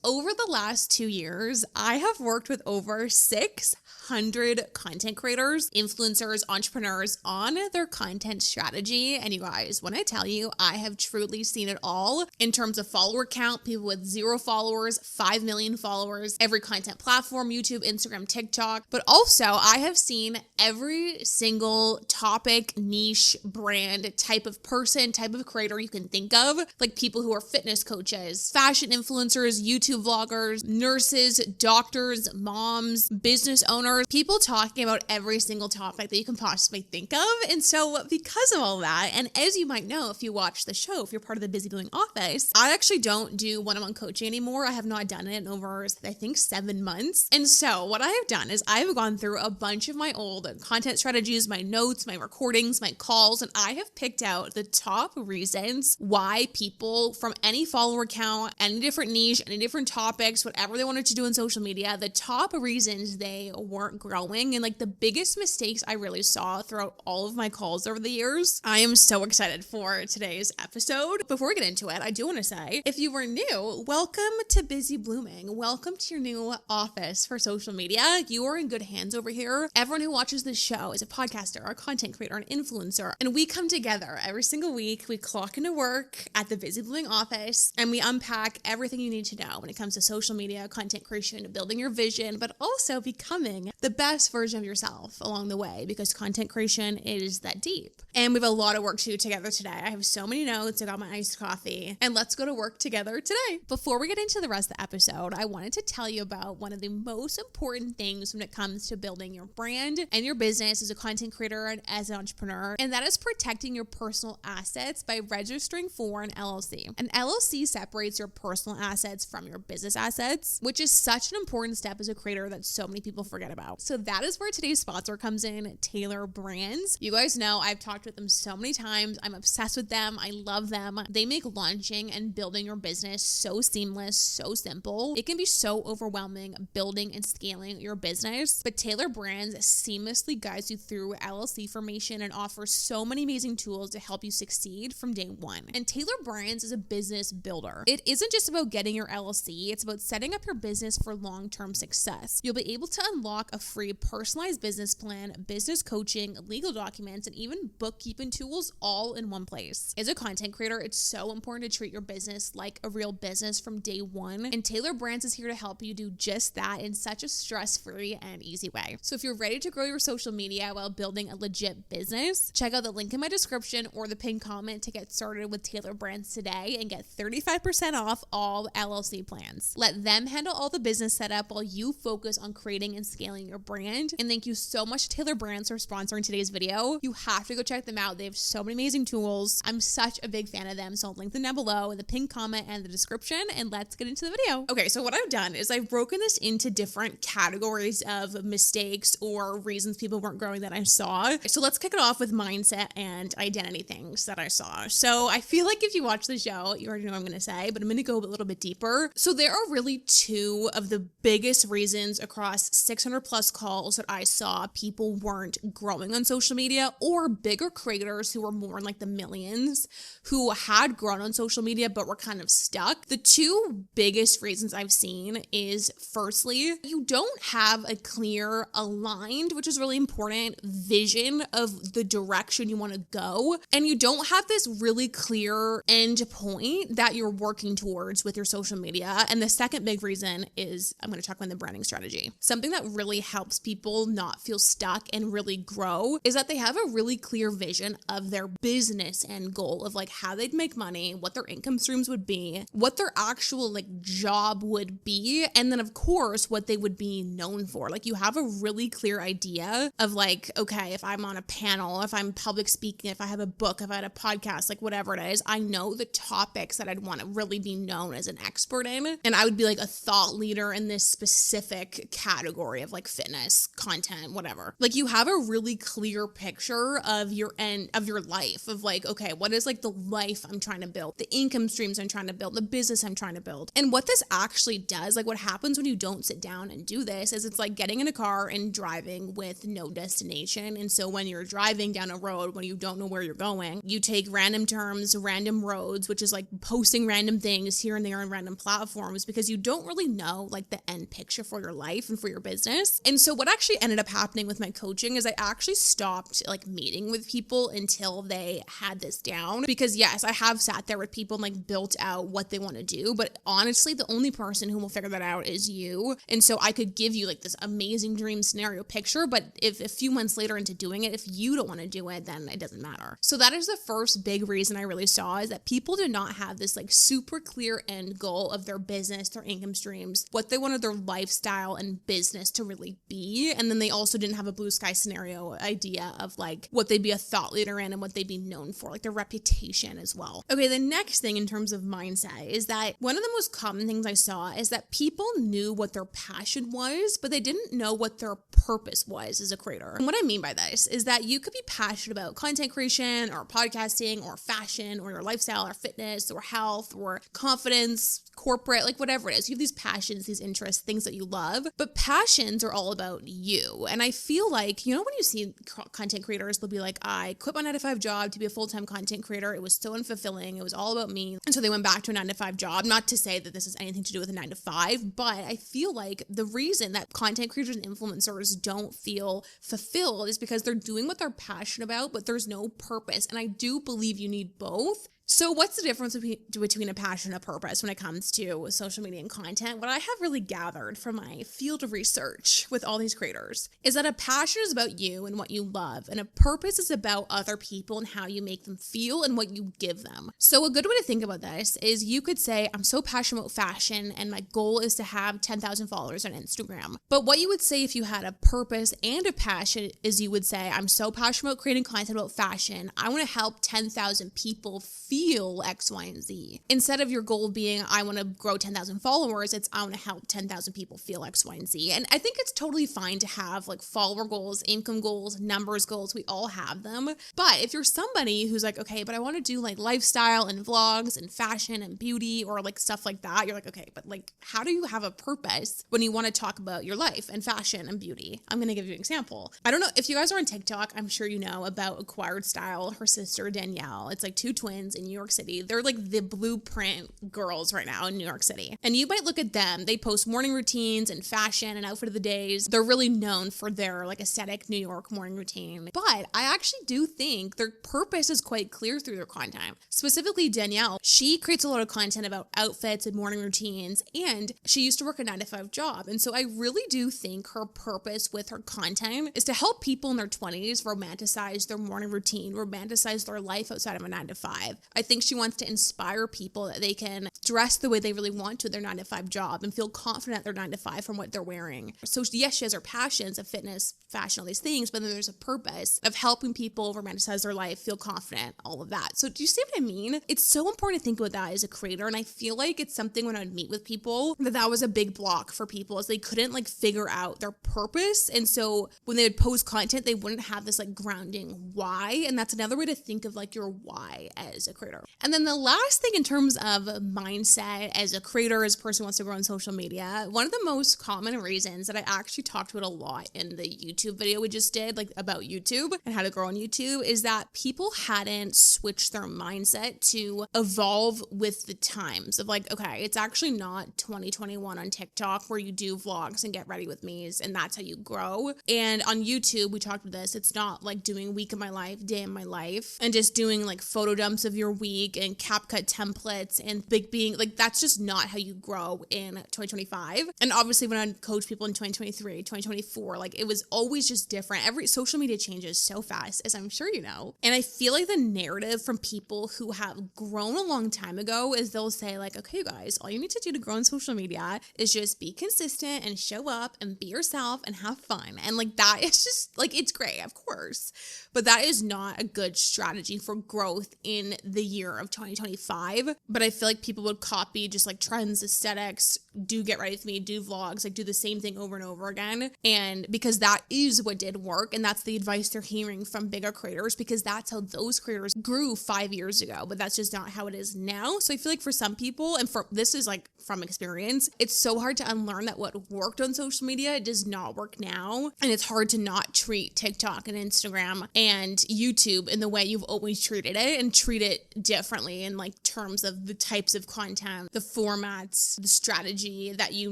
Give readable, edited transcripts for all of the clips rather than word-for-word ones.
Over the last 2 years, I have worked with over 600 content creators, influencers, entrepreneurs on their content strategy. And you guys, when I tell you, I have truly seen it all in terms of follower count, people with 0 followers, 5 million followers, every content platform, YouTube, Instagram, TikTok. But also, I have seen every single topic, niche, brand, type of person, type of creator you can think of, like people who are fitness coaches, fashion influencers, YouTube vloggers, nurses, doctors, moms, business owners, people talking about every single topic that you can possibly think of. And so because of all that, and as you might know, if you watch the show, if you're part of the Busy Blooming office, I actually don't do one-on-one coaching anymore. I have not done it in over, I think, 7 months. And so what I have done is I have gone through a bunch of my old content strategies, my notes, my recordings, my calls, and I have picked out the top reasons why people from any follower count, any different niche, any different topics, whatever they wanted to do on social media, the top reasons they weren't growing and like the biggest mistakes I really saw throughout all of my calls over the years. I am so excited for today's episode. Before we get into it, I do want to say, if you were new, welcome to Busy Blooming. Welcome to your new office for social media. You are in good hands over here. Everyone who watches this show is a podcaster, a content creator, an influencer, and we come together every single week. We clock into work at the Busy Blooming office and we unpack everything you need to know when it comes to social media, content creation, building your vision, but also becoming the best version of yourself along the way, because content creation is that deep. And we have a lot of work to do together today. I have so many notes. I got my iced coffee, and let's go to work together today. Before we get into the rest of the episode, I wanted to tell you about one of the most important things when it comes to building your brand and your business as a content creator and as an entrepreneur, and that is protecting your personal assets by registering for an LLC. An LLC separates your personal assets from your business assets, which is such an important step as a creator that so many people forget about. So that is where today's sponsor comes in, Taylor Brands. You guys know I've talked with them so many times. I'm obsessed with them. I love them. They make launching and building your business so seamless, so simple. It can be so overwhelming building and scaling your business, but Taylor Brands seamlessly guides you through LLC formation and offers so many amazing tools to help you succeed from day one. And Taylor Brands is a business builder. It isn't just about getting your LLC, it's about setting up your business for long-term success. You'll be able to unlock a free personalized business plan, business coaching, legal documents, and even bookkeeping tools all in one place. As a content creator, it's so important to treat your business like a real business from day one, and Taylor Brands is here to help you do just that in such a stress-free and easy way. So if you're ready to grow your social media while building a legit business, check out the link in my description or the pinned comment to get started with Taylor Brands today and get 35% off all LLC plans. Let them handle all the business setup while you focus on creating and scaling your brand. And thank you so much to Taylor Brands for sponsoring today's video. You have to go check them out. They have so many amazing tools. I'm such a big fan of them, so I'll link them down below in the pinned comment and the description, and let's get into the video. Okay, so what I've done is I've broken this into different categories of mistakes or reasons people weren't growing that I saw. So let's kick it off with mindset and identity things that I saw. So I feel like if you watch the show, you already know what I'm going to say, but I'm going to go a little bit deeper. So there are really two of the biggest reasons across 600 plus calls that I saw people weren't growing on social media, or bigger creators who were more in like the millions who had grown on social media but were kind of stuck. The two biggest reasons I've seen is, firstly, you don't have a clear, aligned, which is really important, vision of the direction you want to go, and you don't have this really clear end point that you're working towards with your social media. And the second big reason is, I'm going to talk about the branding strategy. Something that really helps people not feel stuck and really grow is that they have a really clear vision of their business end goal of like how they'd make money, what their income streams would be, what their actual like job would be, and then of course what they would be known for. Like you have a really clear idea of like, okay, if I'm on a panel, if I'm public speaking, if I have a book, if I had a podcast, like whatever it is, I know the topics that I'd want to really be known as an expert in, and I would be like a thought leader in this specific category of like fitness, content, whatever. Like you have a really clear picture of your end of your life of like, okay, what is like the life I'm trying to build, the income streams I'm trying to build, the business I'm trying to build. And what this actually does, like what happens when you don't sit down and do this is it's like getting in a car and driving with no destination. And so when you're driving down a road, when you don't know where you're going, you take random turns, random roads, which is like posting random things here and there on random platforms platforms because you don't really know like the end picture for your life and for your business. And so what actually ended up happening with my coaching is I actually stopped like meeting with people until they had this down, because yes, I have sat there with people and like built out what they want to do, but honestly, the only person who will figure that out is you. And so I could give you like this amazing dream scenario picture, but if a few months later into doing it, if you don't want to do it, then it doesn't matter. So that is the first big reason I really saw, is that people did not have this like super clear end goal of their business, their income streams, what they wanted their lifestyle and business to really be. And then they also didn't have a blue sky scenario idea of like what they'd be a thought leader in and what they'd be known for, like their reputation as well. Okay, the next thing in terms of mindset is that one of the most common things I saw is that people knew what their passion was, but they didn't know what their purpose was as a creator. And what I mean by this is that you could be passionate about content creation or podcasting or fashion or your lifestyle or fitness or health or confidence, corporate, like whatever it is. You have these passions, these interests, things that you love, but passions are all about you. And I feel like, you know, when you see content creators, they'll be like, I quit my 9-to-5 job to be a full-time content creator. It was so unfulfilling. It was all about me. And so they went back to a 9-to-5 job. Not to say that this has anything to do with a 9-to-5, but I feel like the reason that content creators and influencers don't feel fulfilled is because they're doing what they're passionate about, but there's no purpose. And I do believe you need both. So what's the difference between a passion and a purpose when it comes to social media and content? What I have really gathered from my field of research with all these creators is that a passion is about you and what you love, and a purpose is about other people and how you make them feel and what you give them. So a good way to think about this is you could say, I'm so passionate about fashion and my goal is to have 10,000 followers on Instagram. But what you would say if you had a purpose and a passion is you would say, I'm so passionate about creating content about fashion. I want to help 10,000 people feel X, Y, and Z. Instead of your goal being, I want to grow 10,000 followers, it's I want to help 10,000 people feel X, Y, and Z. And I think it's totally fine to have like follower goals, income goals, numbers goals. We all have them. But if you're somebody who's like, okay, but I want to do like lifestyle and vlogs and fashion and beauty or like stuff like that, you're like, okay, but like, how do you have a purpose when you want to talk about your life and fashion and beauty? I'm going to give you an example. I don't know if you guys are on TikTok, I'm sure you know about Acquired Style, her sister Danielle. It's like two twins in New York City. They're like the blueprint girls right now in New York City. And you might look at them. They post morning routines and fashion and outfit of the days. They're really known for their like aesthetic New York morning routine. But I actually do think their purpose is quite clear through their content. Specifically Danielle, she creates a lot of content about outfits and morning routines, and she used to work a 9-to-5 job. And so I really do think her purpose with her content is to help people in their 20s romanticize their morning routine, romanticize their life outside of a 9-to-5. I think she wants to inspire people that they can dress the way they really want to their 9-to-5 job and feel confident at their 9-to-5 from what they're wearing. So yes, she has her passions of fitness, fashion, all these things, but then there's a purpose of helping people romanticize their life, feel confident, all of that. So do you see what I mean? It's so important to think about that as a creator. And I feel like it's something when I would meet with people that was a big block for people, is they couldn't like figure out their purpose. And so when they would post content, they wouldn't have this like grounding why. And that's another way to think of like your why as a creator. And then the last thing in terms of mindset as a creator, as a person who wants to grow on social media, one of the most common reasons that I actually talked about a lot in the YouTube video we just did, like about YouTube and how to grow on YouTube, is that people hadn't switched their mindset to evolve with the times of like, okay, it's actually not 2021 on TikTok where you do vlogs and get ready with me's and that's how you grow. And on YouTube, we talked about this, it's not like doing week of my life, day in my life, and just doing like photo dumps of your week and CapCut templates and being like, that's just not how you grow in 2025. And obviously when I coach people in 2023, 2024, like it was always just different. Every social media changes so fast, as I'm sure you know. And I feel like the narrative from people who have grown a long time ago is they'll say like, okay guys, all you need to do to grow on social media is just be consistent and show up and be yourself and have fun. And like that is just like, it's great, of course, but that is not a good strategy for growth in the year of 2025. But I feel like people would copy just like trends, aesthetics, do get ready with me, do vlogs, like do the same thing over and over again. And because that is what did work, and that's the advice they're hearing from bigger creators, because that's how those creators grew 5 years ago, but that's just not how it is now. So I feel like for some people, and for this is like from experience, it's so hard to unlearn that what worked on social media, it does not work now. And it's hard to not treat TikTok and Instagram and YouTube in the way you've always treated it, and treat it differently in like terms of the types of content, the formats, the strategy that you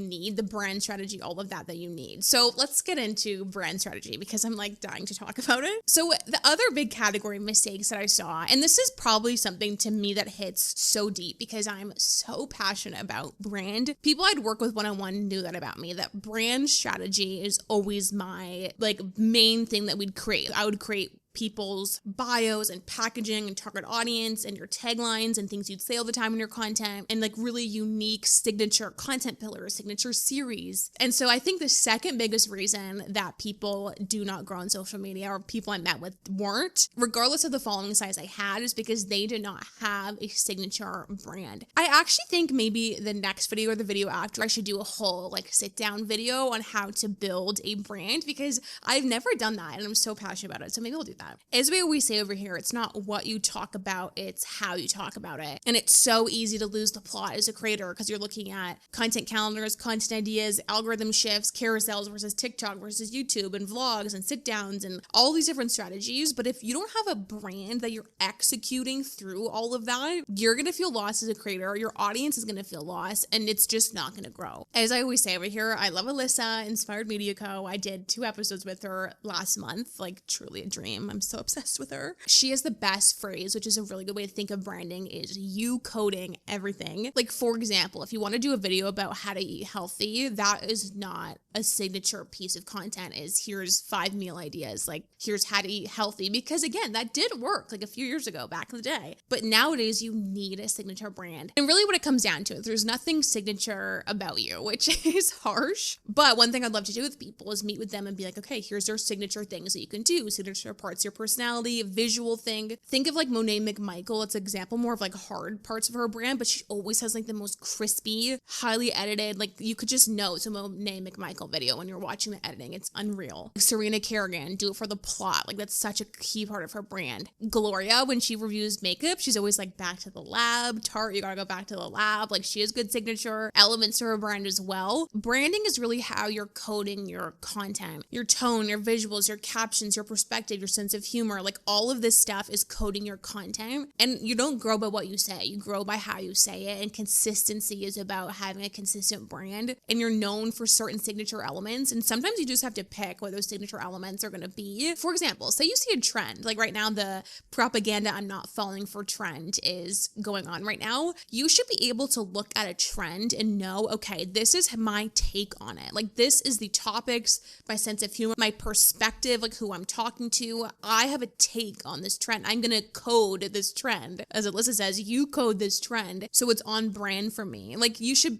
need, the brand strategy, all of that you need. So let's get into brand strategy because I'm like dying to talk about it. So the other big category of mistakes that I saw, and this is probably something to me that hits so deep because I'm so passionate about brand. People I'd work with one-on-one knew that about me, that brand strategy is always my like main thing that we'd create. I would create people's bios and packaging and target audience and your taglines and things you'd say all the time in your content and like really unique signature content pillars, signature series. And so I think the second biggest reason that people do not grow on social media, or people I met with weren't, regardless of the following size I had, is because they did not have a signature brand. I actually think maybe the next video or the video after I should do a whole like sit down video on how to build a brand because I've never done that and I'm so passionate about it. So maybe we'll do that. As we always say over here, it's not what you talk about, it's how you talk about it. And it's so easy to lose the plot as a creator because you're looking at content calendars, content ideas, algorithm shifts, carousels versus TikTok versus YouTube and vlogs and sit downs and all these different strategies. But if you don't have a brand that you're executing through all of that, you're going to feel lost as a creator. Your audience is going to feel lost and it's just not going to grow. As I always say over here, I love Alyssa, Inspired Media Co. I did 2 episodes with her last month, like truly a dream. I'm so obsessed with her. She has the best phrase, which is a really good way to think of branding, is you coding everything. Like for example, if you want to do a video about how to eat healthy, that is not a signature piece of content, is here's 5 meal ideas, like here's how to eat healthy, because again, that did work like a few years ago back in the day. But nowadays you need a signature brand. And really what it comes down to, there's nothing signature about you, which is harsh. But one thing I'd love to do with people is meet with them and be like, okay, here's their signature things that you can do, signature parts, your personality, a visual thing. Think of like Monet McMichael. It's an example more of like hard parts of her brand, but she always has like the most crispy, highly edited, like you could just know it's a Monet McMichael video when you're watching the editing. It's unreal. Serena Kerrigan, do it for the plot. Like that's such a key part of her brand. Gloria, when she reviews makeup, she's always like back to the lab. Tarte, you gotta go back to the lab. Like she has good signature elements to her brand as well. Branding is really how you're coding your content, your tone, your visuals, your captions, your perspective, your sense of humor. Like all of this stuff is coding your content, and you don't grow by what you say, you grow by how you say it. And consistency is about having a consistent brand, and you're known for certain signature elements, and sometimes you just have to pick what those signature elements are going to be. For example, say you see a trend, like right now the propaganda I'm not falling for trend is going on right now. You should be able to look at a trend and know, okay, this is my take on it. Like this is the topics, my sense of humor, my perspective, like who I'm talking to. I have a take on this trend. I'm going to code this trend. As Alyssa says, you code this trend. So it's on brand for me. Like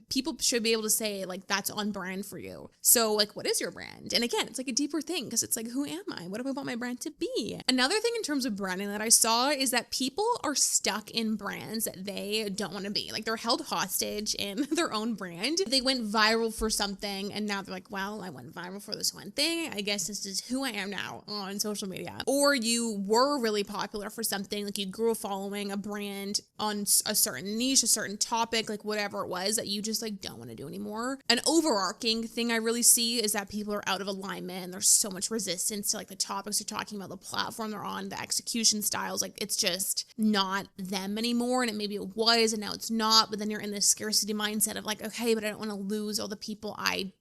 people should be able to say like, that's on brand for you. So like, what is your brand? And again, it's like a deeper thing because it's like, who am I? What do I want my brand to be? Another thing in terms of branding that I saw is that people are stuck in brands that they don't want to be. Like they're held hostage in their own brand. They went viral for something and now they're like, well, I went viral for this one thing. I guess this is who I am now on social media. Or you were really popular for something, like you grew a following, a brand on a certain niche, a certain topic, like whatever it was that you just like don't want to do anymore. An overarching thing I really see is that people are out of alignment and there's so much resistance to like the topics they're talking about, the platform they're on, the execution styles. Like it's just not them anymore. And maybe it was and now it's not, but then you're in this scarcity mindset of like, okay, but I don't want to lose all the people I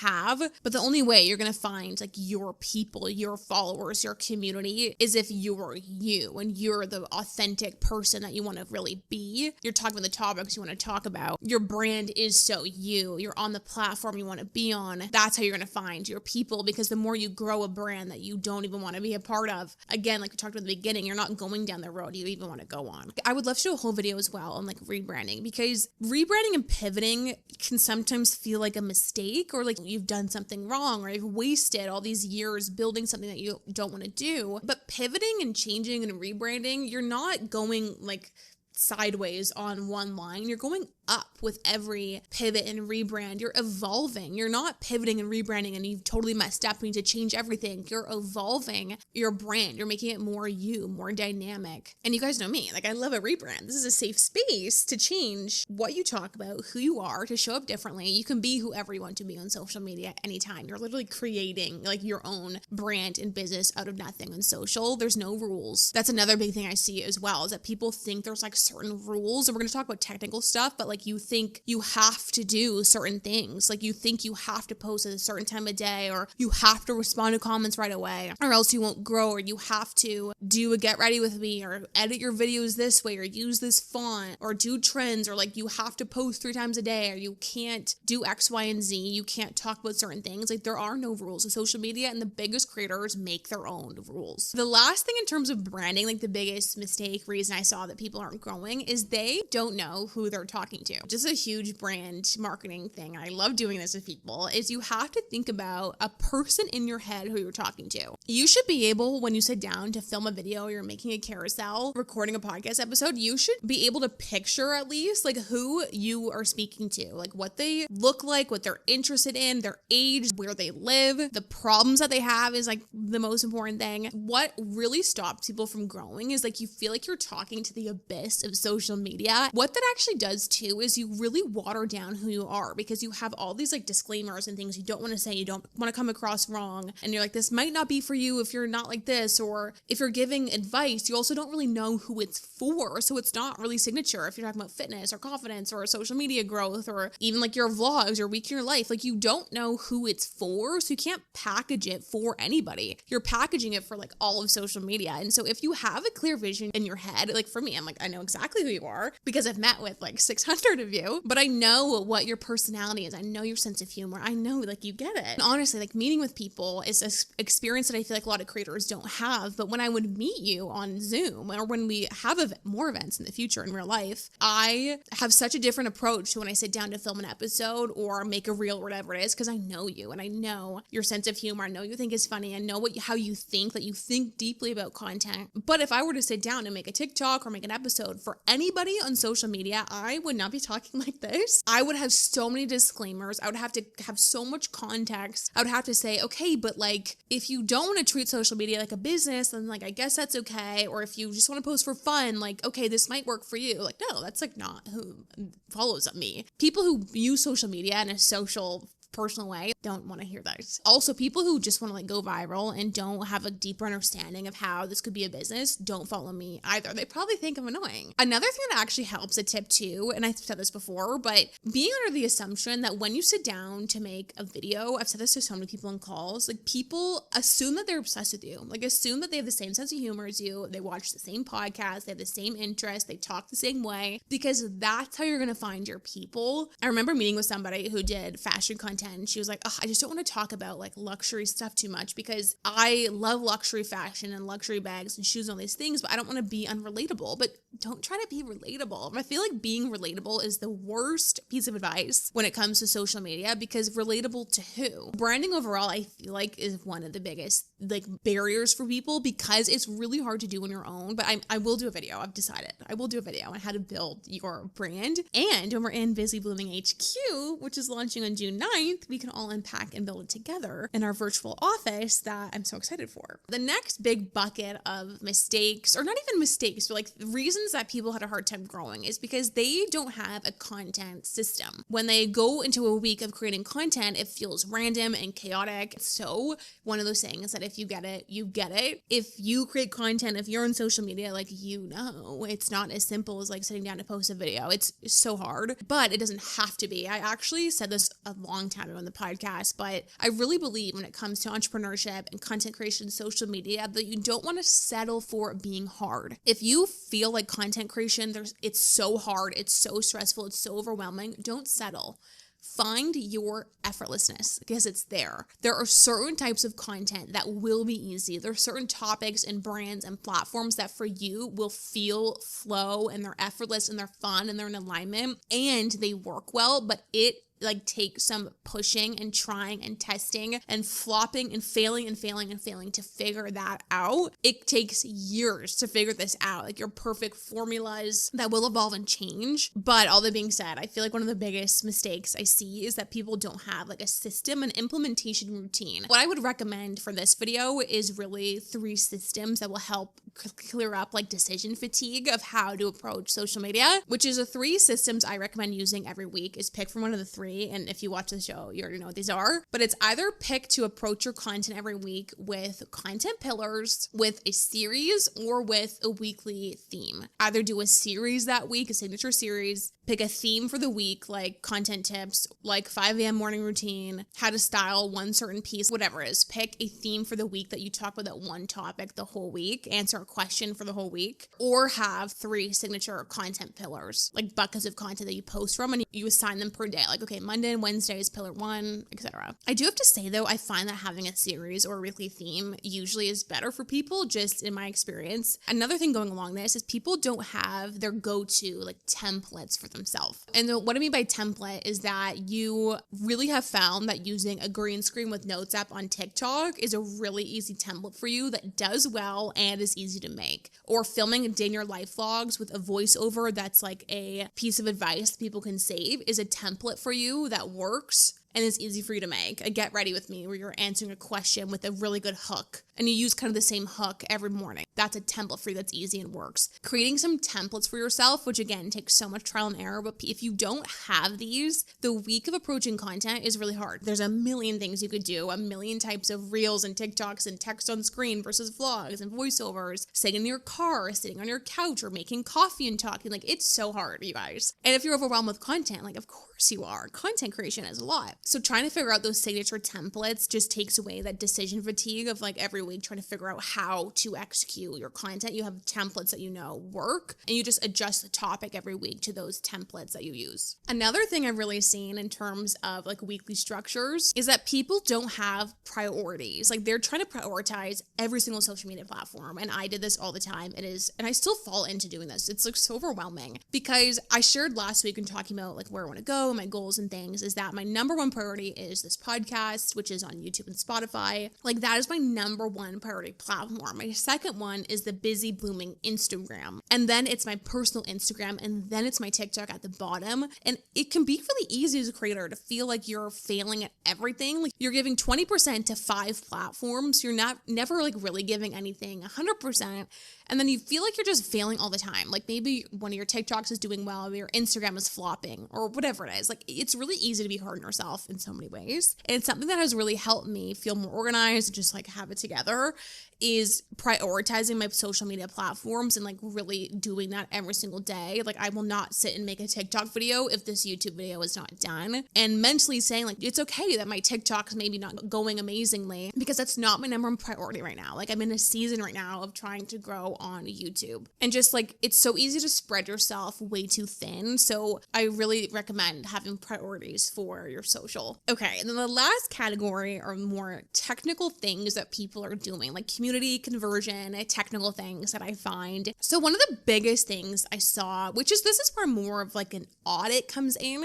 have. But the only way you're going to find like your people, your followers, your community is if you're you and you're the authentic person that you want to really be. You're talking about the topics you want to talk about. Your brand is so you're on the platform you want to be on. That's how you're going to find your people, because the more you grow a brand that you don't even want to be a part of, again, like we talked about at the beginning, you're not going down the road you even want to go on. I would love to do a whole video as well on like rebranding, because rebranding and pivoting can sometimes feel like a mistake, or like you've done something wrong, or you've wasted all these years building something that you don't want to do. But pivoting and changing and rebranding, you're not going like sideways on one line, you're going up with every pivot and rebrand. You're evolving. You're not pivoting and rebranding and you've totally messed up and need to change everything. You're evolving your brand. You're making it more you, more dynamic. And you guys know me, like I love a rebrand. This is a safe space to change what you talk about, who you are, to show up differently. You can be whoever you want to be on social media anytime. You're literally creating like your own brand and business out of nothing on social. There's no rules. That's another big thing I see as well, is that people think there's like certain rules, and we're going to talk about technical stuff, but like you think you have to do certain things. Like you think you have to post at a certain time of day, or you have to respond to comments right away, or else you won't grow, or you have to do a get ready with me, or edit your videos this way, or use this font, or do trends, or like you have to post 3 times a day, or you can't do X, Y, and Z. You can't talk about certain things. Like there are no rules in social media, and the biggest creators make their own rules. The last thing in terms of branding, like the biggest mistake reason I saw that people aren't growing, is they don't know who they're talking to. Just a huge brand marketing thing. I love doing this with people, is you have to think about a person in your head who you're talking to. You should be able, when you sit down to film a video, you're making a carousel, recording a podcast episode, you should be able to picture at least like who you are speaking to, like what they look like, what they're interested in, their age, where they live, the problems that they have is like the most important thing. What really stops people from growing is like you feel like you're talking to the abyss of social media. What that actually does too is you really water down who you are, because you have all these like disclaimers and things you don't want to say, you don't want to come across wrong, and you're like, this might not be for you if you're not like this, or if you're giving advice, you also don't really know who it's for, so it's not really signature. If you're talking about fitness or confidence or social media growth, or even like your vlogs, your week in your life, like you don't know who it's for, so you can't package it for anybody. You're packaging it for like all of social media. And so if you have a clear vision in your head, like for me, I'm like, I know exactly who you are because I've met with like 600 of you, but I know what your personality is. I know your sense of humor. I know like you get it. And honestly, like meeting with people is an experience that I feel like a lot of creators don't have. But when I would meet you on Zoom, or when we have more events in the future in real life, I have such a different approach to when I sit down to film an episode or make a reel or whatever it is, because I know you and I know your sense of humor. I know you think it's funny. I know how you think, that you think deeply about content. But if I were to sit down and make a TikTok or make an episode for anybody on social media, I would not be talking like this. I would have so many disclaimers. I would have to have so much context. I would have to say, okay, but like if you don't want to treat social media like a business, then like I guess that's okay. Or if you just want to post for fun, like okay, this might work for you. Like no, that's like not who follows me. People who use social media in a social personal way don't want to hear those. Also, people who just want to like go viral and don't have a deeper understanding of how this could be a business don't follow me either. They probably think I'm annoying. Another thing that actually helps, a tip too, and I've said this before, but being under the assumption that when you sit down to make a video, I've said this to so many people in calls, like people assume that they're obsessed with you, like assume that they have the same sense of humor as you, they watch the same podcast, they have the same interests, they talk the same way, because that's how you're going to find your people. I remember meeting with somebody who did fashion content. She was like, I just don't want to talk about like luxury stuff too much because I love luxury fashion and luxury bags and shoes and all these things, but I don't want to be unrelatable. But don't try to be relatable. I feel like being relatable is the worst piece of advice when it comes to social media, because relatable to who? Branding overall, I feel like is one of the biggest like barriers for people, because it's really hard to do on your own. But I will do a video. I've decided I will do a video on how to build your brand. And when we're in Busy Blooming HQ, which is launching on June 9th, we can all unpack and build it together in our virtual office that I'm so excited for. The next big bucket of mistakes, or not even mistakes, but like reasons that people had a hard time growing, is because they don't have a content system. When they go into a week of creating content, it feels random and chaotic. So one of those things that if you get it, you get it. If you create content, if you're on social media, like it's not as simple as like sitting down to post a video. It's so hard, but it doesn't have to be. I actually said this a long time ago on the podcast, but I really believe when it comes to entrepreneurship and content creation, social media, that you don't want to settle for it being hard. If you feel like content creation, it's so hard, it's so stressful, it's so overwhelming, don't settle. Find your effortlessness, because it's there. There are certain types of content that will be easy. There are certain topics and brands and platforms that for you will feel flow, and they're effortless and they're fun and they're in alignment and they work well, but it like take some pushing and trying and testing and flopping and failing and failing and failing to figure that out. It takes years to figure this out, like your perfect formulas that will evolve and change. But all that being said, I feel like one of the biggest mistakes I see is that people don't have like a system and implementation routine. What I would recommend for this video is really 3 systems that will help clear up like decision fatigue of how to approach social media, which is the 3 systems I recommend using every week. Is pick from one of the 3. And if you watch the show, you already know what these are. But it's either pick to approach your content every week with content pillars, with a series, or with a weekly theme. Either do a series that week, a signature series, pick a theme for the week, like content tips, like 5 a.m. morning routine, how to style one certain piece, whatever it is. Pick a theme for the week that you talk about that one topic the whole week, answer a question for the whole week, or have 3 signature content pillars, like buckets of content that you post from, and you assign them per day. Like, okay, Monday and Wednesday is pillar 1, etc. I do have to say though, I find that having a series or a weekly theme usually is better for people, just in my experience. Another thing going along this is people don't have their go-to like templates for themselves. And what I mean by template is that you really have found that using a green screen with Notes app on TikTok is a really easy template for you that does well and is easy to make. Or filming day in your life vlogs with a voiceover that's like a piece of advice people can save is a template for you that works and is easy for you to make. A get ready with me where you're answering a question with a really good hook and you use kind of the same hook every morning. That's a template for you that's easy and works. Creating some templates for yourself, which again takes so much trial and error, but if you don't have these, the week of approaching content is really hard. There's a million things you could do, a million types of reels and TikToks and text on screen versus vlogs and voiceovers, sitting in your car, sitting on your couch, or making coffee and talking. Like, it's so hard, you guys. And if you're overwhelmed with content, like, of course you are. Content creation is a lot. So trying to figure out those signature templates just takes away that decision fatigue of like every week trying to figure out how to execute your content. You have templates that you know work, and you just adjust the topic every week to those templates that you use. Another thing I've really seen in terms of like weekly structures is that people don't have priorities. Like, they're trying to prioritize every single social media platform. And I did this all the time. And I still fall into doing this. It's like so overwhelming because I shared last week in talking about like where I want to go, my goals and things, is that my number 1 priority is this podcast, which is on YouTube and Spotify. Like, that is my number 1 priority platform. My second one is the busy blooming Instagram. And then it's my personal Instagram. And then it's my TikTok at the bottom. And it can be really easy as a creator to feel like you're failing at everything. Like, you're giving 20% to 5 platforms. You're never like really giving anything 100%. And then you feel like you're just failing all the time. Like, maybe one of your TikToks is doing well, or your Instagram is flopping, or whatever it is. Like, it's really easy to be hard on yourself in so many ways. And it's something that has really helped me feel more organized and just like have it together, is prioritizing my social media platforms and like really doing that every single day. Like, I will not sit and make a TikTok video if this YouTube video is not done, and mentally saying like, it's okay that my TikTok is maybe not going amazingly, because that's not my number 1 priority right now. Like, I'm in a season right now of trying to grow on YouTube, and just like, it's so easy to spread yourself way too thin. So I really recommend having priorities for your social. Okay. And then the last category are more technical things that people are doing, like community conversion, technical things that I find. So one of the biggest things I saw, this is where more of like an audit comes in.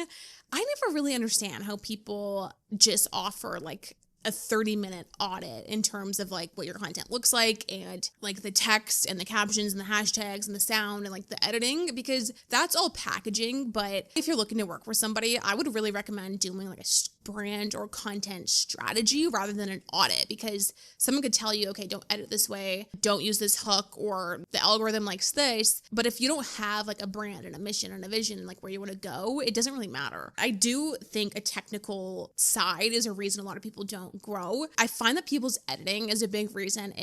I never really understand how people just offer like a 30-minute audit in terms of like what your content looks like, and like the text and the captions and the hashtags and the sound and like the editing, because that's all packaging. But if you're looking to work for somebody, I would really recommend doing like a brand or content strategy rather than an audit, because someone could tell you, okay, don't edit this way, don't use this hook, or the algorithm likes this. But if you don't have like a brand and a mission and a vision, like where you want to go, it doesn't really matter. I do think a technical side is a reason a lot of people don't grow. I find that people's editing is a big reason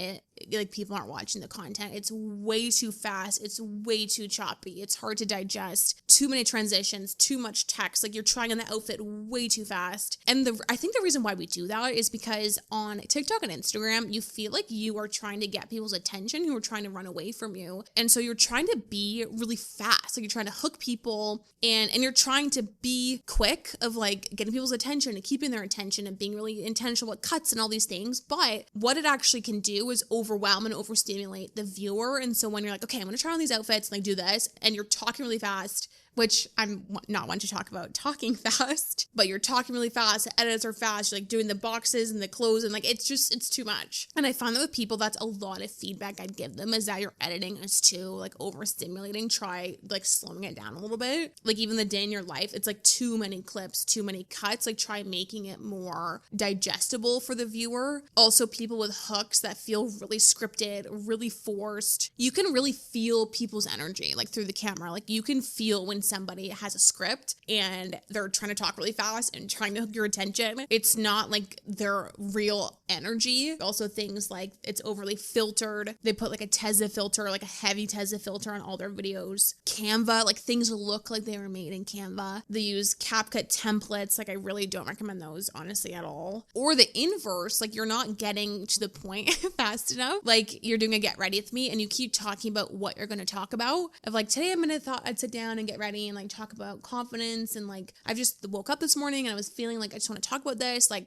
people aren't watching the content. It's way too fast. It's way too choppy. It's hard to digest. Too many transitions, too much text. Like, you're trying on the outfit way too fast. And I think the reason why we do that is because on TikTok and Instagram, you feel like you are trying to get people's attention who are trying to run away from you. And so you're trying to be really fast. Like, you're trying to hook people, and you're trying to be quick of like getting people's attention and keeping their attention and being really intentional with cuts and all these things. But what it actually can do is overwhelm and overstimulate the viewer. And so when you're like, okay, I'm going to try on these outfits and like do this, and you're talking really fast which I'm not one to talk about talking fast, but you're talking really fast, the edits are fast, you're like doing the boxes and the clothes, and like it's too much. And I find that with people, that's a lot of feedback I'd give them, is that your editing is too like overstimulating. Try like slowing it down a little bit. Like even the day in your life, it's like too many clips, too many cuts. Like try making it more digestible for the viewer. Also, people with hooks that feel really scripted, really forced, you can really feel people's energy like through the camera. Like you can feel when somebody has a script and they're trying to talk really fast and trying to hook your attention. It's not like their real energy. Also things like it's overly filtered. They put like a Tezza filter, like a heavy Tezza filter on all their videos. Canva, like things look like they were made in Canva. They use CapCut templates. Like I really don't recommend those honestly at all. Or the inverse, like you're not getting to the point fast enough. Like you're doing a get ready with me and you keep talking about what you're going to talk about. Of like, today I'd sit down and get ready and like talk about confidence, and like I've just woke up this morning and I was feeling like I just want to talk about this. Like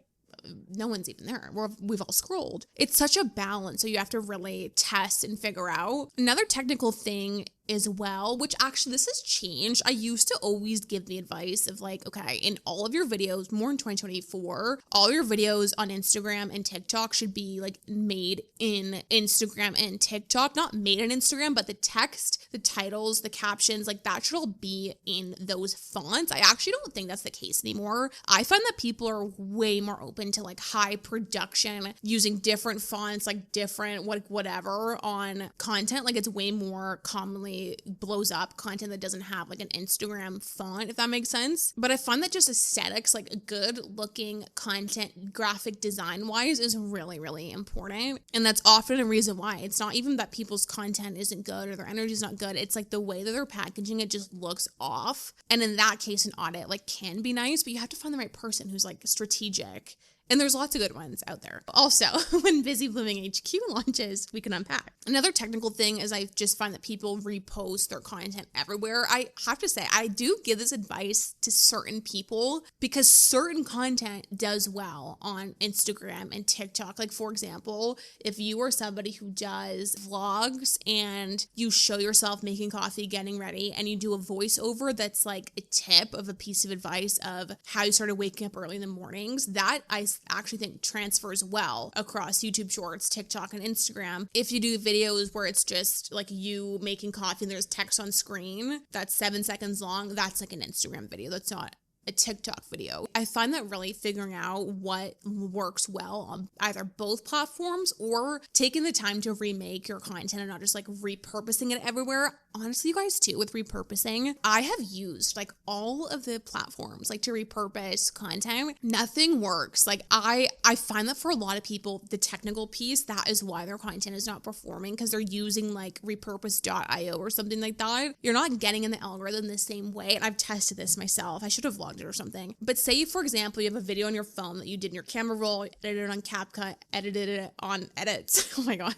no one's even there. We've all scrolled. It's such a balance. So you have to really test and figure out. Another technical thing as well, which actually this has changed. I used to always give the advice of like, okay, in all of your videos, more in 2024, all your videos on Instagram and TikTok should be like made in Instagram and TikTok, not made in Instagram, but the text, the titles, the captions, like that should all be in those fonts. I actually don't think that's the case anymore. I find that people are way more open to like high production, using different fonts, like different whatever on content. Like it's way more commonly blows up content that doesn't have like an Instagram font, if that makes sense. But I find that just aesthetics, like good looking content, graphic design wise, is really, really important. And that's often a reason why it's not even that people's content isn't good or their energy is not good. It's like the way that they're packaging it just looks off. And in that case, an audit like can be nice, but you have to find the right person who's like strategic. And there's lots of good ones out there. Also, when Busy Blooming HQ launches, we can unpack. Another technical thing is I just find that people repost their content everywhere. I have to say, I do give this advice to certain people because certain content does well on Instagram and TikTok. Like for example, if you are somebody who does vlogs and you show yourself making coffee, getting ready, and you do a voiceover that's like a tip of a piece of advice of how you started waking up early in the mornings, that I actually think transfers well across YouTube Shorts, TikTok, and Instagram. If you do videos where it's just like you making coffee and there's text on screen that's 7 seconds long, that's like an Instagram video. That's not a TikTok video. I find that really figuring out what works well on either both platforms or taking the time to remake your content and not just like repurposing it everywhere. Honestly, you guys too, with repurposing, I have used like all of the platforms like to repurpose content. Nothing works. Like I find that for a lot of people, the technical piece, that is why their content is not performing, because they're using like repurpose.io or something like that. You're not getting in the algorithm the same way. And I've tested this myself. I should have vlogged it or something. But say, for example, you have a video on your phone that you did in your camera roll, edited it on CapCut, edited it on edits. Oh my God,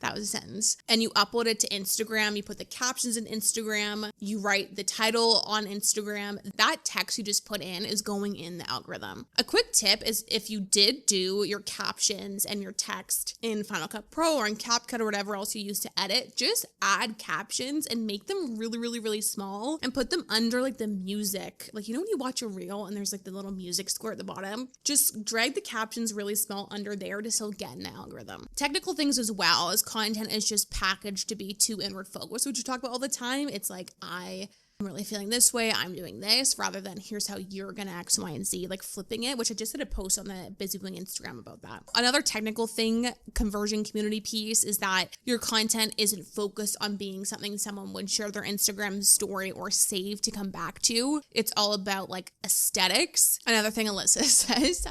that was a sentence. And you upload it to Instagram. You put the captions in Instagram. You write the title on Instagram. That text you just put in is going in the algorithm. A quick tip is if you did do your captions and your text in Final Cut Pro or in CapCut or whatever else you use to edit, just add captions and make them really, really, really small and put them under like the music. Like, you know, when you watch a reel and there's like the little music square at the bottom, just drag the captions really small under there to still get in the algorithm. Technical things as well, as content is just packaged to be too inward focused, which you talk about all the time. It's like, I'm really feeling this way, I'm doing this, rather than here's how you're gonna X, Y, and Z, like flipping it, which I just did a post on the Busy Blooming Instagram about that. Another technical thing, conversion community piece, is that your content isn't focused on being something someone would share their Instagram story or save to come back to. It's all about like aesthetics. Another thing Alyssa says,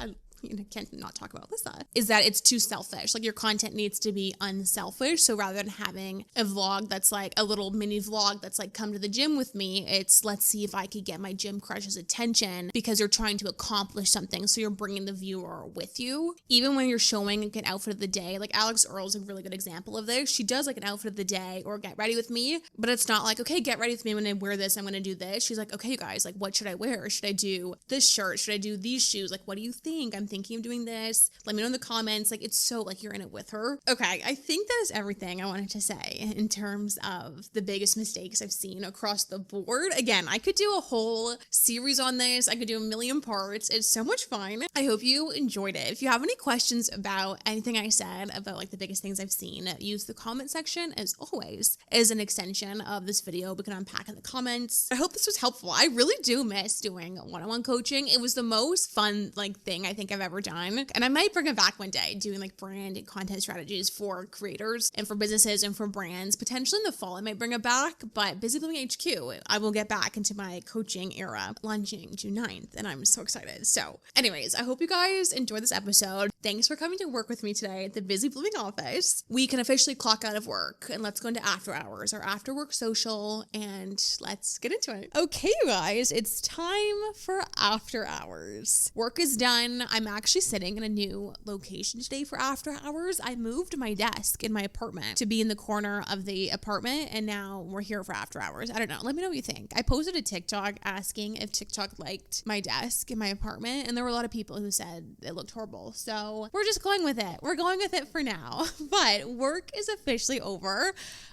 can't not talk about this, is that it's too selfish. Like your content needs to be unselfish. So rather than having a vlog that's like a little mini vlog that's like, come to the gym with me, it's let's see if I could get my gym crush's attention, because you're trying to accomplish something. So you're bringing the viewer with you. Even when you're showing like an outfit of the day, like Alex Earl's a really good example of this. She does like an outfit of the day or get ready with me, but it's not like, okay, get ready with me. When I wear this, I'm going to do this. She's like, okay, you guys, like, what should I wear? Should I do this shirt? Should I do these shoes? Like, what do you think? I'm thinking thinking of doing this? Let me know in the comments. Like, it's so like you're in it with her. Okay, I think that is everything I wanted to say in terms of the biggest mistakes I've seen across the board. Again, I could do a whole series on this. I could do a million parts. It's so much fun. I hope you enjoyed it. If you have any questions about anything I said about like the biggest things I've seen, use the comment section as always as an extension of this video. We can unpack in the comments. I hope this was helpful. I really do miss doing one-on-one coaching. It was the most fun like thing I think I've ever done. And I might bring it back one day, doing like brand and content strategies for creators and for businesses and for brands. Potentially in the fall, I might bring it back, but Busy Blooming HQ, I will get back into my coaching era launching June 9th. And I'm so excited. So anyways, I hope you guys enjoyed this episode. Thanks for coming to work with me today at the Busy Blooming office. We can officially clock out of work and let's go into after hours, our after work social, and let's get into it. Okay, you guys, it's time for after hours. Work is done. I'm actually sitting in a new location today for after hours. I moved my desk in my apartment to be in the corner of the apartment, and now we're here for after hours. I don't know. Let me know what you think. I posted a TikTok asking if TikTok liked my desk in my apartment, and there were a lot of people who said it looked horrible. So we're just going with it. We're going with it for now. But work is officially over.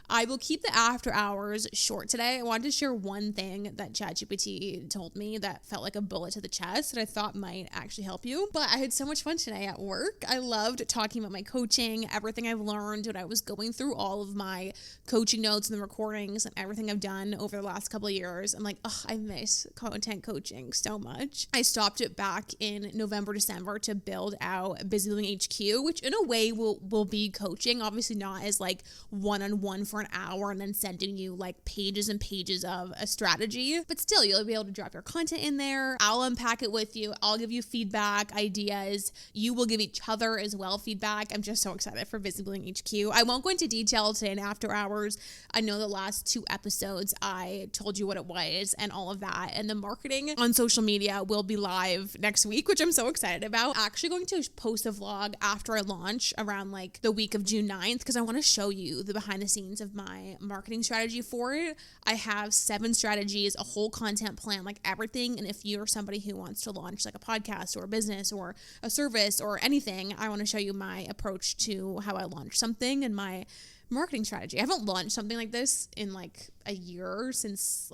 I will keep the after hours short today. I wanted to share one thing that ChatGPT told me that felt like a bullet to the chest that I thought might actually help you. But I had so much fun today at work. I loved talking about my coaching, everything I've learned when I was going through all of my coaching notes and the recordings and everything I've done over the last couple of years. I'm like, oh, I miss content coaching so much. I stopped it back in November, December to build out Busy Blooming HQ, which in a way will be coaching, obviously not as like one-on-one for an hour and then sending you like pages and pages of a strategy, but still you'll be able to drop your content in there. I'll unpack it with you. I'll give you feedback, ideas. You will give each other as well feedback. I'm just so excited for Busy Blooming HQ. I won't go into detail today in after hours. I know the last 2 episodes I told you what it was and all of that, and the marketing on social media will be live next week, which I'm so excited about. Actually going to post a vlog after I launch around like the week of June 9th because I want to show you the behind the scenes of my marketing strategy for it. I have 7 strategies, a whole content plan, like everything. And if you're somebody who wants to launch like a podcast or a business or a service or anything, I want to show you my approach to how I launch something and my marketing strategy. I haven't launched something like this in like a year since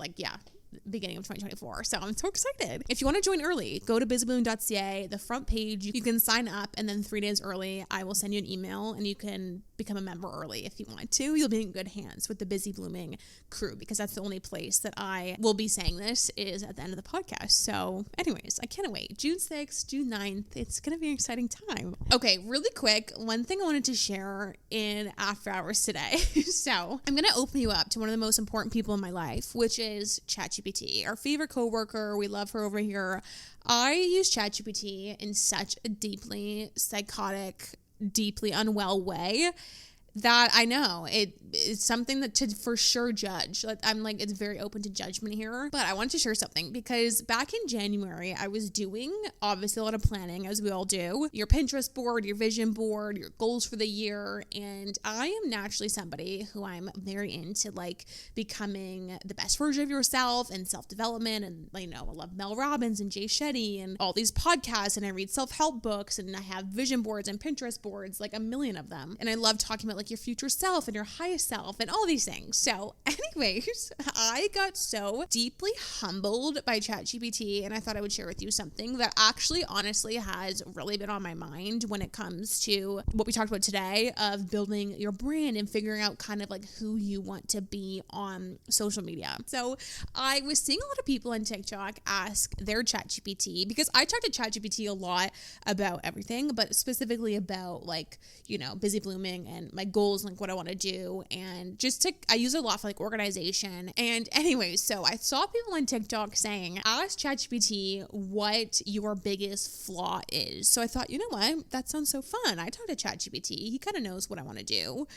beginning of 2024. So I'm so excited. If you want to join early, go to busyblooming.ca, the front page. You can sign up, and then 3 days early, I will send you an email and you can become a member early if you want to. You'll be in good hands with the Busy Blooming crew because that's the only place that I will be saying this is at the end of the podcast. So anyways, I can't wait. June 6th, June 9th. It's going to be an exciting time. Okay, really quick. One thing I wanted to share in after hours today. So I'm going to open you up to one of the most important people in my life, which is ChatGPT, our favorite coworker. We love her over here. I use ChatGPT in such a deeply psychotic, deeply unwell way that I know it's something that to for sure judge. Like, I'm like, it's very open to judgment here, but I wanted to share something because back in January, I was doing obviously a lot of planning, as we all do, your Pinterest board, your vision board, your goals for the year. And I am naturally somebody who I'm very into like becoming the best version of yourself and self-development. And I love Mel Robbins and Jay Shetty and all these podcasts, and I read self-help books, and I have vision boards and Pinterest boards, like a million of them. And I love talking about like your future self and your highest self and all these things. So anyways, I got so deeply humbled by ChatGPT, and I thought I would share with you something that actually honestly has really been on my mind when it comes to what we talked about today of building your brand and figuring out kind of like who you want to be on social media. So I was seeing a lot of people on TikTok ask their ChatGPT, because I talk to ChatGPT a lot about everything, but specifically about like, Busy Blooming and my goals, like what I want to do. And I use it a lot for like organization. And anyways, so I saw people on TikTok saying, ask ChatGPT what your biggest flaw is. So I thought, you know what? That sounds so fun. I talk to ChatGPT. He kind of knows what I want to do.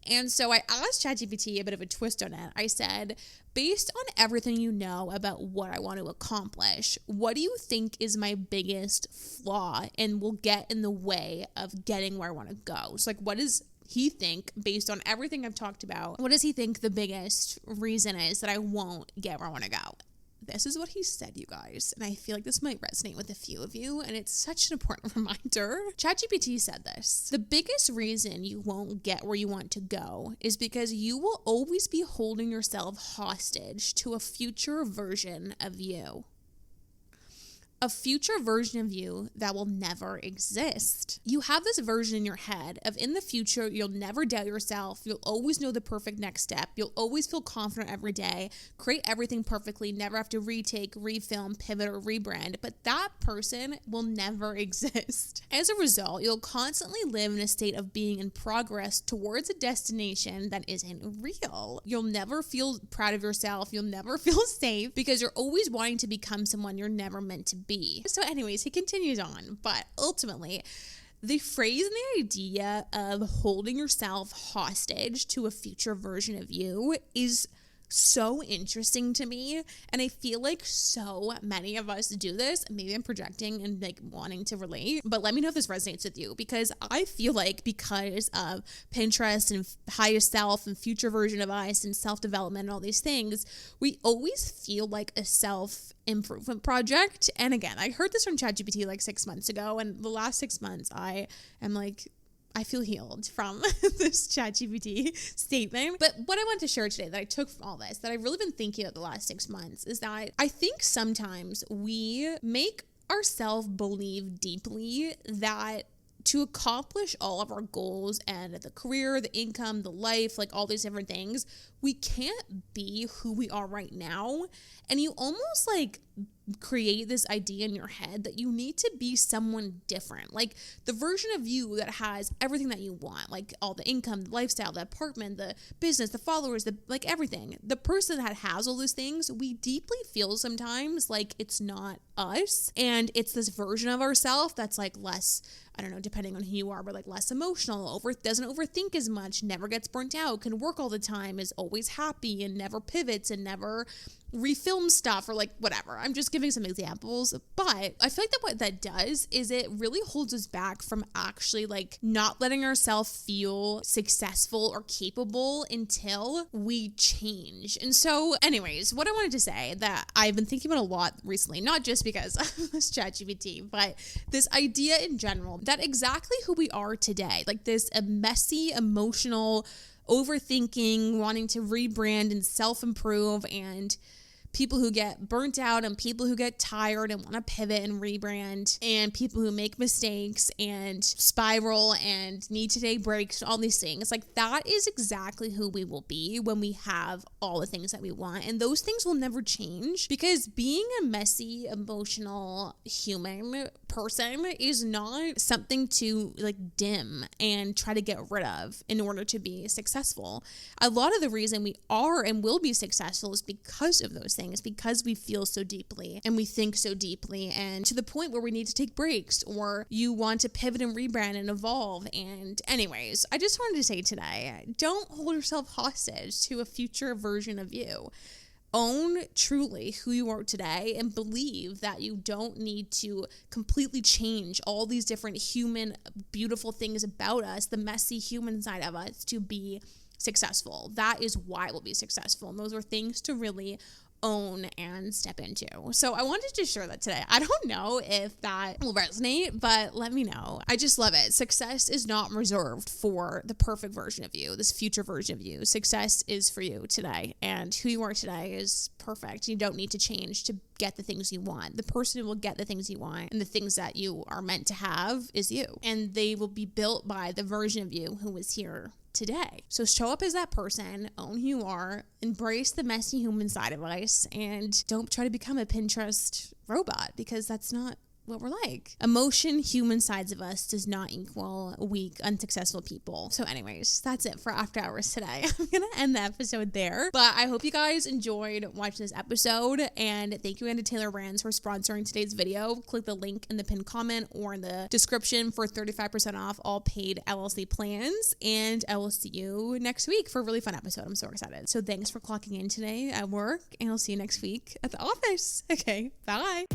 And so I asked ChatGPT a bit of a twist on it. I said, based on everything you know about what I want to accomplish, what do you think is my biggest flaw and will get in the way of getting where I want to go? So like, what does he think, based on everything I've talked about, what does he think the biggest reason is that I won't get where I want to go? this is what he said, you guys, and I feel like this might resonate with a few of you, and it's such an important reminder. ChatGPT said this: the biggest reason you won't get where you want to go is because you will always be holding yourself hostage to a future version of you. A future version of you that will never exist. You have this version in your head of, in the future, you'll never doubt yourself. You'll always know the perfect next step. You'll always feel confident every day, create everything perfectly, never have to retake, refilm, pivot, or rebrand. But that person will never exist. As a result, you'll constantly live in a state of being in progress towards a destination that isn't real. You'll never feel proud of yourself. You'll never feel safe because you're always wanting to become someone you're never meant to be. So anyways, he continues on, but ultimately, the phrase and the idea of holding yourself hostage to a future version of you is so interesting to me, and I feel like so many of us do this. Maybe I'm projecting and like wanting to relate, but let me know if this resonates with you, because I feel like because of Pinterest and highest self and future version of us and self-development and all these things, we always feel like a self-improvement project. And again, I heard this from ChatGPT like 6 months ago, and the last 6 months I feel healed from this ChatGPT statement. But what I want to share today that I took from all this, that I've really been thinking about the last 6 months, is that I think sometimes we make ourselves believe deeply that to accomplish all of our goals and the career, the income, the life, like all these different things, we can't be who we are right now. And you almost like create this idea in your head that you need to be someone different, like the version of you that has everything that you want, like all the income, the lifestyle, the apartment, the business, the followers, the like everything. The person that has all those things, we deeply feel sometimes like it's not us, and it's this version of ourselves that's like less, I don't know, depending on who you are, but like less emotional, doesn't overthink as much, never gets burnt out, can work all the time, is always happy and never pivots and never refilm stuff or like whatever. I'm just giving some examples, but I feel like that what that does is it really holds us back from actually like not letting ourselves feel successful or capable until we change. And so anyways, what I wanted to say that I've been thinking about a lot recently, not just because of this ChatGPT, but this idea in general that exactly who we are today, like this messy, emotional, overthinking, wanting to rebrand and self-improve, and people who get burnt out and people who get tired and want to pivot and rebrand, and people who make mistakes and spiral and need to take breaks, all these things. Like that is exactly who we will be when we have all the things that we want. And those things will never change, because being a messy, emotional human person is not something to like dim and try to get rid of in order to be successful. A lot of the reason we are and will be successful is because of those things, because we feel so deeply and we think so deeply, and to the point where we need to take breaks, or you want to pivot and rebrand and evolve. And anyways, I just wanted to say today, don't hold yourself hostage to a future version of you. Own truly who you are today and believe that you don't need to completely change all these different human, beautiful things about us, the messy human side of us, to be successful. That is why we'll be successful. And those are things to really own and step into. So I wanted to share that today. I don't know if that will resonate, but let me know. I just love it. Success is not reserved for the perfect version of you, this future version of you. Success is for you today, and who you are today is perfect. You don't need to change to get the things you want. The person who will get the things you want and the things that you are meant to have is you, and they will be built by the version of you who is here today. So show up as that person, own who you are, embrace the messy human side of us, and don't try to become a Pinterest robot, because that's not what we're like. Emotion, human sides of us does not equal weak, unsuccessful people. So anyways, that's it for After Hours today. I'm gonna end the episode there, but I hope you guys enjoyed watching this episode, and thank you again to Taylor Brands for sponsoring today's video. Click the link in the pinned comment or in the description for 35% off all paid LLC plans, and I will see you next week for a really fun episode. I'm so excited. So thanks for clocking in today at work, and I'll see you next week at the office. Okay, bye.